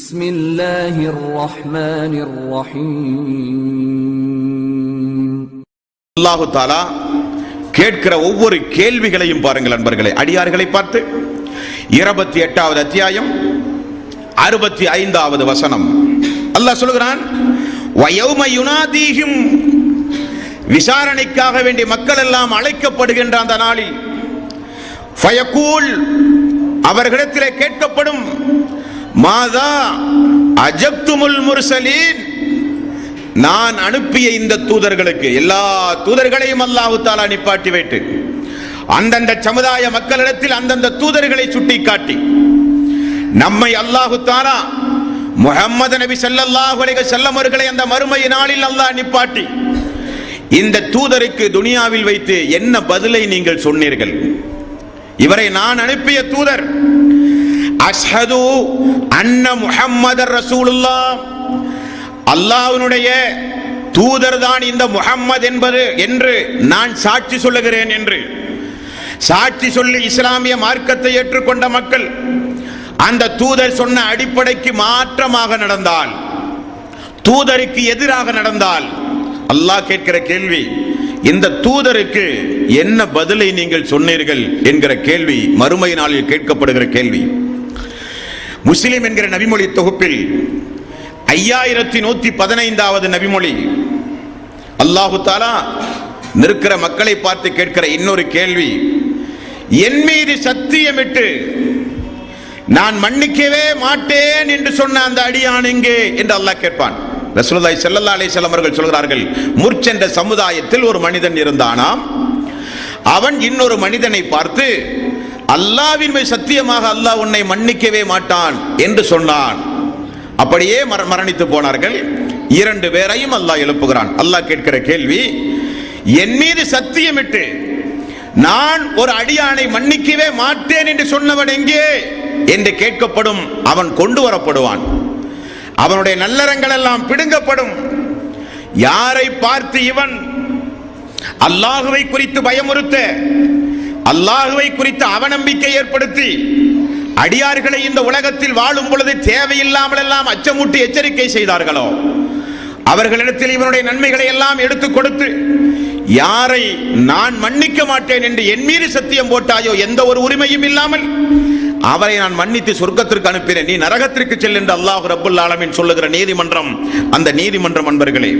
பிஸ்மில்லாஹிர் ரஹ்மானிர் ரஹீம். அல்லாஹ் தஆலா கேட்கிற ஒவ்வொரு கேள்விகளையும் பாருங்கள் அன்பர்களே. அடியார்களை பார்த்து 28வது அத்தியாயம் 65வது வசனம் அல்லாஹ் சொல்கிறான், வயௌம யுனாதீஹிம், விசாரணைக்காக வேண்டிய மக்கள் எல்லாம் அழைக்கப்படுகின்ற அந்த நாளில், ஃபயகூல், அவர்களிடத்திலே கேட்கப்படும், மாதா அஜப்துமுல் முர்சலீன், நான் அனுப்பிய இந்த தூதர்களுக்கு, எல்லா தூதர்களையும் அல்லாஹ் தஆலா நிப்பாட்டி வைத்து அந்தந்த சமுதாய மக்களிடத்தில் அந்தந்த தூதர்களை சுட்டிக்காட்டி, நம்மை அல்லாஹ் தஆலா முஹம்மது நபி ஸல்லல்லாஹு அலைஹி வஸல்லம் அவர்களை அந்த மறுமை நாளில் அல்லாஹ் நிப்பாட்டி, இந்த தூதருக்கு துனியாவில் வைத்து என்ன பதிலை நீங்கள் சொன்னீர்கள்? இவரை நான் அனுப்பிய தூதர், அஷ்ஹது அன்ன முஹம்மதர் ரசூலுல்லாஹ், அல்லாஹ்வுடைய தூதர் தான் இந்த முஹம்மது என்பது என்று நான் சாட்சி சொல்லுகிறேன் என்று சாட்சி சொல்லி இஸ்லாமிய மார்க்கத்தை ஏற்றுக்கொண்ட மக்கள் அந்த தூதர் சொன்ன அடிப்படைக்கு மாற்றமாக நடந்தால், தூதருக்கு எதிராக நடந்தால், அல்லாஹ் கேட்கிற கேள்வி, இந்த தூதருக்கு என்ன பதிலை நீங்கள் சொன்னீர்கள் என்கிற கேள்வி மறுமை நாளில் கேட்கப்படுகிற கேள்வி. முஸ்லிம் என்கிற நபிமொழி தொகுப்பில் 5115வது நபிமொழி, அல்லாஹு தஆலா நிற்கிற மக்களை பார்த்து கேட்கிற இன்னொரு கேள்வி, என் மீது சத்தியமிட்டு நான் மன்னிக்கவே மாட்டேன் என்று சொன்ன அந்த அடியான் எங்கே என்று அல்லாஹ் கேட்பான். ரசூலுல்லாஹி ஸல்லல்லாஹு அலைஹி வஸல்லம் அவர்கள் சொல்கிறார்கள், முற்சென்ற சமுதாயத்தில் ஒரு மனிதன் இருந்தானாம். அவன் இன்னொரு மனிதனை பார்த்து, அல்லாஹ்வின் மீது சத்தியமாக அல்லாஹ் உன்னை மன்னிக்கவே மாட்டான் என்று சொன்னான். அப்படியே மரணித்து போனார்கள். 2 பேரையும் அல்லாஹ் எழுப்புகிறான். அல்லாஹ் கேட்கிற கேள்வி, என் மீது சத்தியமிட்டு நான் ஒரு அடியானை மன்னிக்கவே மாட்டேன் என்று சொன்னவன் எங்கே என்று கேட்கப்படும். அவன் கொண்டு வரப்படுவான். அவனுடைய நல்லறங்கள் எல்லாம் பிடுங்கப்படும். யாரை பார்த்து இவன் அல்லாஹுவை குறித்து பயமுறுத்த, அல்லாஹுவை குறித்து அவநம்பிக்கை ஏற்படுத்தி அடியார்களை இந்த உலகத்தில் வாழும் பொழுது தேவையில்லாமல் எல்லாம் அச்சமூட்டி எச்சரிக்கை செய்தார்களோ, அவர்களிடத்தில் இவனுடைய நன்மைகளை எல்லாம் எடுத்துக் கொடுத்து, யாரை நான் மன்னிக்க மாட்டேன் என்று என் மீது சத்தியம் போட்டாயோ, எந்த ஒரு உரிமையும் இல்லாமல் அவரை நான் மன்னித்து சொர்க்கத்திற்கு அனுப்பினேன், நீ நரகத்திற்கு செல் என்று அல்லாஹ் ரப்புல் ஆலமீன் சொல்லுகிற நீதிமன்றம், அந்த நீதிமன்றம் அன்பர்களே,